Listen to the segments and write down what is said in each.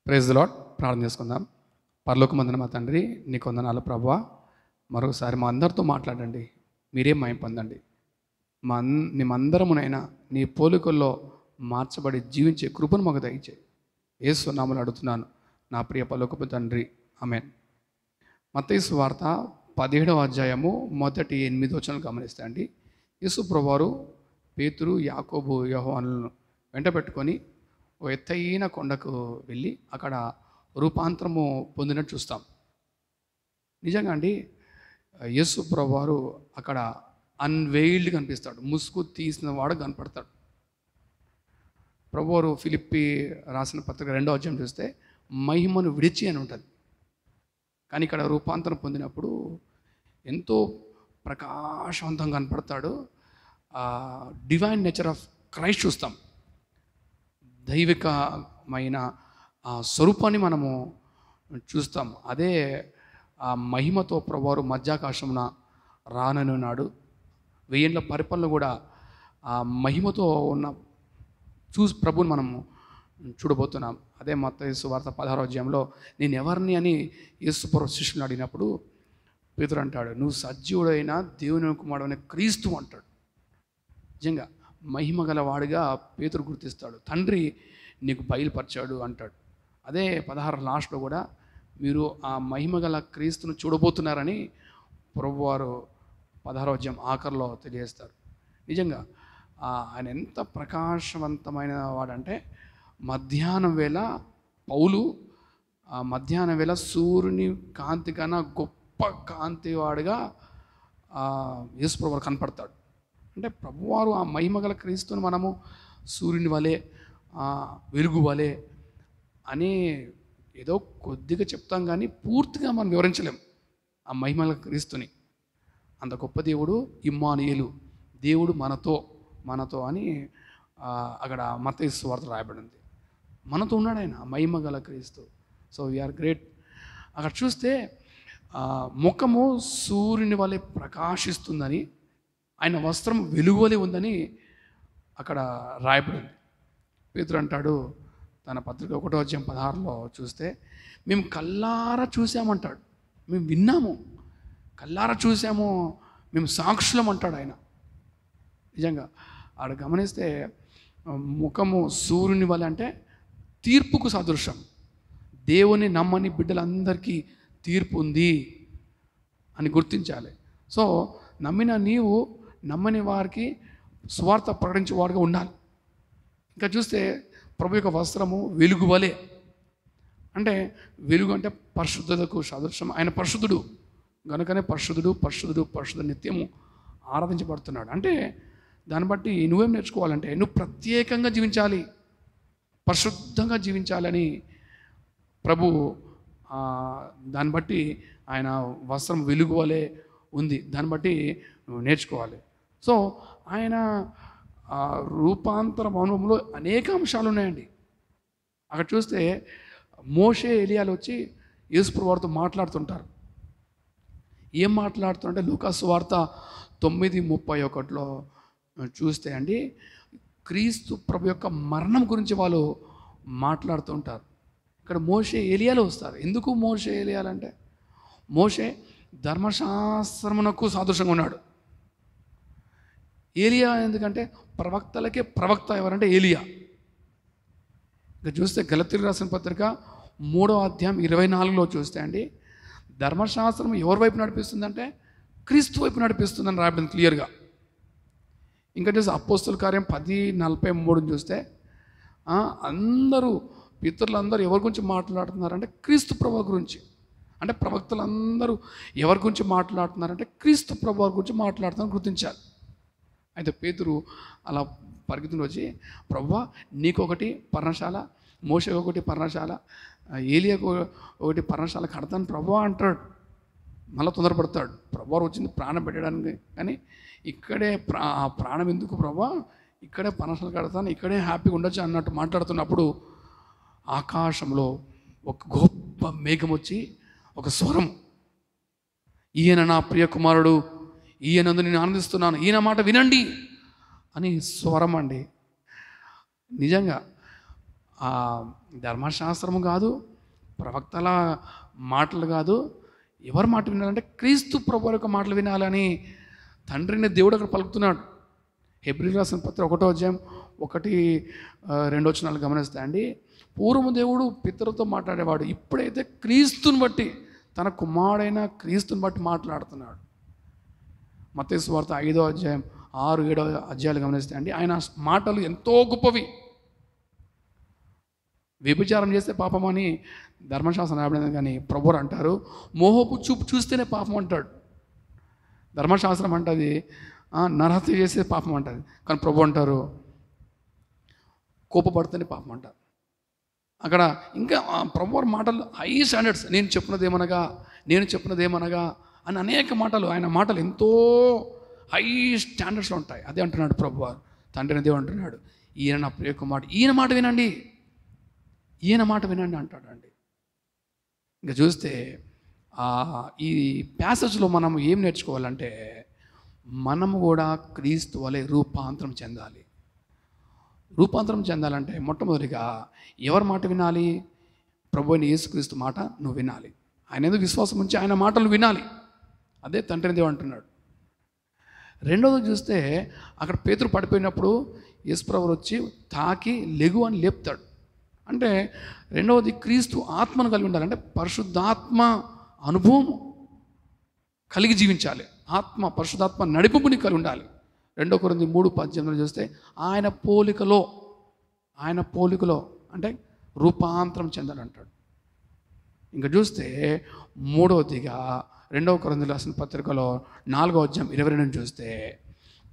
Praise the lord. ప్రార్థన చేసుకుందాం. పరలోకమందున మా తండ్రి, నీకు వందనాలు ప్రభువా. మరొకసారి మా అందరితో మాట్లాడండి, మీరే మహిమ పొందండి. మేమందరమునైనా నీ పోలికల్లో మార్చబడి జీవించే కృపను మాకు దయచేయి. యేసు నామములో అడుగుతున్నాను నా ప్రియ పరలోకపు తండ్రి, ఆమేన్. మత్తయి సువార్త 17వ అధ్యాయము మొదటి 8 వచనాలు గమనిస్తే అండి, యేసు ప్రభువారు పేతురు, యాకోబు, యోహానులను వెంట పెట్టుకొని ఓ ఎత్తైన కొండకు వెళ్ళి అక్కడ రూపాంతరము పొందినట్టు చూస్తాం. నిజంగా అండి, యేసు ప్రభువారు అక్కడ అన్వెయిల్డ్ కనిపిస్తాడు, ముసుగు తీసిన వాడు కనపడతాడు. ప్రభువారు ఫిలిప్పి రాసిన పత్రిక 2వ అధ్యాయం చూస్తే మహిమను విడిచి అని ఉంటుంది. కానీ ఇక్కడ రూపాంతరం పొందినప్పుడు ఎంతో ప్రకాశవంతంగా కనపడతాడు. డివైన్ నేచర్ ఆఫ్ క్రైస్ట్ చూస్తాం. దైవికమైన ఆ స్వరూపాన్ని మనము చూస్తాం. అదే ఆ మహిమతో ప్రభువారు మధ్యాకాశమున రాననున్నాడు. 1000 ఏళ్ల పరిపాలన కూడా ఆ మహిమతో ఉన్న ప్రభుని మనము చూడబోతున్నాం. అదే మత్తయి సువార్త 16వ అధ్యాయంలో నేను ఎవరిని అని యేసు ప్రభు శిష్యులను అడిగినప్పుడు పేతురు అంటాడు, నువ్వు సజీవుడైన దేవుని కుమారుడు అనే క్రీస్తు అంటాడు. నిజంగా మహిమ గలవాడిగా పేతురు గుర్తిస్తాడు. తండ్రి నీకు బయలుపరిచాడు అంటాడు. అదే 16 లాస్ట్లో కూడా మీరు ఆ మహిమ గల క్రీస్తును చూడబోతున్నారని ప్రభువారు 16వ అధ్యాయం ఆఖరిలో తెలియజేస్తారు. నిజంగా ఆయన ఎంత ప్రకాశవంతమైన వాడంటే, మధ్యాహ్నం వేళ పౌలు మధ్యాహ్నం వేళ సూర్యుని కాంతి కన్నా గొప్ప కాంతి వాడుగా యేసు ప్రభువారు కనపడతాడు. అంటే ప్రభువారు ఆ మహిమగల క్రీస్తుని మనము సూర్యుని వలె, వెలుగు వలె అని ఏదో కొద్దిగా చెప్తాం, కానీ పూర్తిగా మనం వివరించలేం ఆ మహిమగల క్రీస్తుని. అంత గొప్ప దేవుడు ఇమ్మానుయేలు, దేవుడు మనతో అని అక్కడ మత్తయి సువార్త రాయబడింది. మనతో ఉన్నాడు ఆయన, మహిమగల క్రీస్తు. So we are great. అక్కడ చూస్తే ముఖము సూర్యుని వలె ప్రకాశిస్తుందని, ఆయన వస్త్రం వెలుగువలే ఉందని అక్కడ రాయబడింది. పేతురు అంటాడు తన పత్రిక 1వ అధ్యాయం 16లో చూస్తే, మేము కల్లారా చూసామంటాడు, మేము విన్నాము, కల్లారా చూసాము, మేము సాక్షులం అంటాడు ఆయన. నిజంగా ఆడ గమనిస్తే ముఖము సూర్యుని వలె అంటే తీర్పుకు సదృశ్యం. దేవుని నమ్మని బిడ్డలందరికీ తీర్పు ఉంది అని గుర్తించాలి. సో నమ్మిన నీవు నమ్మని వారికి సువార్త ప్రకటించేవాడుగా ఉండాలి. ఇంకా చూస్తే ప్రభు యొక్క వస్త్రము వెలుగు వలె అంటే, వెలుగు అంటే పరిశుద్ధతకు సదృశ్యం. ఆయన పరిశుద్ధుడు కనుకనే పరిశుద్ధుడు నిత్యము ఆరాధించబడుతున్నాడు. అంటే దాన్ని బట్టి నువ్వేం నేర్చుకోవాలంటే, నువ్వు ప్రత్యేకంగా జీవించాలి, పరిశుద్ధంగా జీవించాలని ప్రభు దాన్ని బట్టి ఆయన వస్త్రం వెలుగు వలె ఉంది, దాన్ని బట్టి నువ్వు నేర్చుకోవాలి. సో ఆయన రూపాంతర అనుభవంలో అనేక అంశాలు ఉన్నాయండి. అక్కడ చూస్తే మోషే, ఎలియాలు వచ్చి యేసు ప్రభువారితో మాట్లాడుతుంటారు. ఏం మాట్లాడుతుంటే లూకాసు సువార్త 9:31లో చూస్తే అండి, క్రీస్తు ప్రభు యొక్క మరణం గురించి వాళ్ళు మాట్లాడుతూ ఉంటారు. ఇక్కడ మోషే, ఎలియాలు వస్తారు. ఎందుకు మోషే, ఎలియాలంటే, మోషే ధర్మశాస్త్రమునకు సాదృశ్యంగా ఉన్నాడు. ఏలియా ఎందుకంటే ప్రవక్తలకే ప్రవక్త ఎవరంటే ఏలియా. ఇక చూస్తే గలతీయులకు రాసిన పత్రిక 3వ అధ్యాయం 24లో చూస్తే అండి, ధర్మశాస్త్రం ఎవరి వైపు నడిపిస్తుందంటే క్రీస్తు వైపు నడిపిస్తుందని రాయబడింది క్లియర్గా. ఇంకా చూస్తే అపోస్తుల కార్యం 10:43 చూస్తే అందరూ పితరులందరూ ఎవరి గురించి మాట్లాడుతున్నారంటే క్రీస్తు ప్రభు గురించి. అంటే ప్రవక్తలందరూ ఎవరి గురించి మాట్లాడుతున్నారంటే క్రీస్తు ప్రభు గురించి మాట్లాడుతున్నారని గుర్తించాలి. అయితే పేతురు అలా పరిగెత్తుని వచ్చి, ప్రభువా నీకొకటి పర్ణశాల, మోషేకి ఒకటి పర్ణశాల, ఏలియాకు ఒకటి పర్ణశాల కడతాను ప్రభువా అంటాడు. మళ్ళీ తొందరపడతాడు. ప్రభువారు వచ్చింది ప్రాణం పెట్టడానికి, కానీ ఇక్కడే ఆ ప్రాణం ఎందుకు ప్రభువా, ఇక్కడే పర్ణశాల కడతాను, ఇక్కడే హ్యాపీగా ఉండొచ్చు అన్నట్టు మాట్లాడుతున్నప్పుడు ఆకాశంలో ఒక గొప్ప మేఘం వచ్చి ఒక స్వరం, ఈయన నా ప్రియ కుమారుడు, ఈయనందు నేను ఆనందిస్తున్నాను, ఈయన మాట వినండి అని స్వరం అండి. నిజంగా ధర్మశాస్త్రము కాదు, ప్రవక్తల మాటలు కాదు, ఎవరి మాట వినాలంటే క్రీస్తు ప్రభు యొక్క మాటలు వినాలని తండ్రిని దేవుడు అక్కడ పలుకుతున్నాడు. హెబ్రీయులకు రాసిన పత్రిక 1వ అధ్యాయం 1-2 వచనాలు గమనిస్తాయండి. పూర్వము దేవుడు పితరులతో మాట్లాడేవాడు, ఇప్పుడైతే క్రీస్తుని బట్టి, తన కుమారుడైన క్రీస్తుని బట్టి మాట్లాడుతున్నాడు. మత్తయి సువార్త 5వ అధ్యాయం 6-7 అధ్యాయాలు గమనిస్తాయండి. ఆయన మాటలు ఎంతో గొప్పవి. వ్యభిచారం చేస్తే పాపం అని ధర్మశాస్త్రం రాబడింది, కానీ ప్రభువు అంటారు మోహపు చూపు చూస్తేనే పాపం అంటాడు. ధర్మశాస్త్రం అంటది నరహత్య చేసే పాపం అంటది, కానీ ప్రభు అంటారు కోపపడితేనే పాపం అంటారు. అక్కడ ఇంకా ప్రభు మాటలు హై స్టాండర్డ్స్. నేను చెప్పినదేమనగా అని అనేక మాటలు, ఆయన మాటలు ఎంతో హై స్టాండర్డ్స్లో ఉంటాయి. అదే అంటున్నాడు ప్రభు తండ్రిని దేవుడు అంటున్నాడు, ఈయన నా ప్రియ కుమారుడు, ఈయన మాట వినండి అంటాడండి. ఇంకా చూస్తే ఈ ప్యాసేజ్లో మనం ఏం నేర్చుకోవాలంటే, మనము కూడా క్రీస్తు వలె రూపాంతరం చెందాలి. రూపాంతరం చెందాలంటే మొట్టమొదటిగా ఎవరి మాట వినాలి? ప్రభు అయిన యేసుక్రీస్తు మాట నువ్వు వినాలి. ఆయన ఎందుకు విశ్వాసం ఉంచి ఆయన మాటలు వినాలి. అదే తండ్రిని దేవుడు అంటున్నాడు. రెండవది చూస్తే అక్కడ పేతురు పడిపోయినప్పుడు యేసుప్రభువు వచ్చి తాకి లెగు అని లేపుతాడు. అంటే రెండవది క్రీస్తు ఆత్మను కలిగి ఉండాలి. అంటే పరిశుద్ధాత్మ అనుభవం కలిగి జీవించాలి. పరిశుద్ధాత్మ నడిపింపుని కలిగి ఉండాలి. 2 కొరింథీ 3:18 చూస్తే ఆయన పోలికలో అంటే రూపాంతరం చెందాలంటాడు. ఇంకా చూస్తే మూడవదిగా 2 కొరింథీయులకు రాసిన పత్రికలో 4వ అధ్యాయం 22 చూస్తే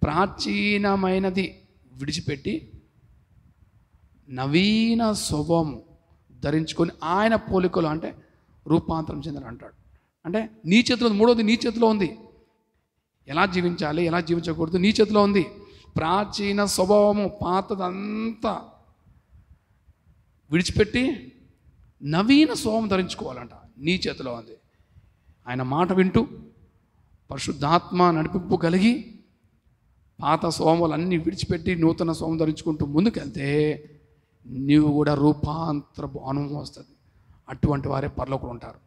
ప్రాచీనమైనది విడిచిపెట్టి నవీన స్వభావం ధరించుకొని ఆయన పోలికలో అంటే రూపాంతరం చెందాలంటాడు. అంటే నీ చేతిలో, మూడవది నీ చేతిలో ఉంది. ఎలా జీవించాలి, ఎలా జీవించకూడదు నీ చేతిలో ఉంది. ప్రాచీన స్వభావము పాతదంతా విడిచిపెట్టి నవీన స్వభావం ధరించుకోవాలంట. నీ చేతిలో ఉంది. ఆయన మాట వింటూ పరిశుద్ధాత్మ నడిపింపు కలిగి పాత స్వభావాలు అన్నీ విడిచిపెట్టి నూతన స్వభావం ధరించుకుంటూ ముందుకెళ్తే నీవు కూడా రూపాంతరపు అనుభవం వస్తుంది. అటువంటి వారే పరలోకంలో ఉంటారు.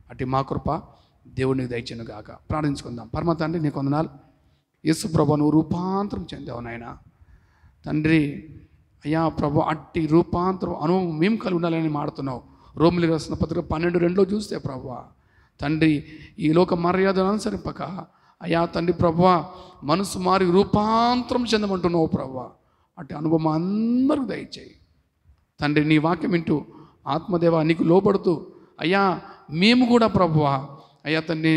అటు మా కృప దేవునికి దయచేయను గాక. ప్రార్థించుకుందాం. పరమ తండ్రి నీకు వందనాలు. యేసు ప్రభు నువ్వు రూపాంతరం చెందావు నాయన. తండ్రి అయ్యా ప్రభు అట్టి రూపాంతరం అనుభవం మేము కలిగి ఉండాలని మాడుతున్నావు. రోమిలికి రాసిన పత్రిక 12:2 చూస్తే ప్రభు తండ్రి ఈ లోక మర్యాదను అనుసరింపక అయ్యా తండ్రి ప్రభు మనసు మారి రూపాంతరం చెందమంటున్నావు ప్రభు. అట్టి అనుభవం అందరూ దయచేయి తండ్రి. నీ వాక్యం వింటూ ఆత్మదేవ నీకు లోబడుతూ అయ్యా మేము కూడా ప్రభువా అయ్యా తండ్రి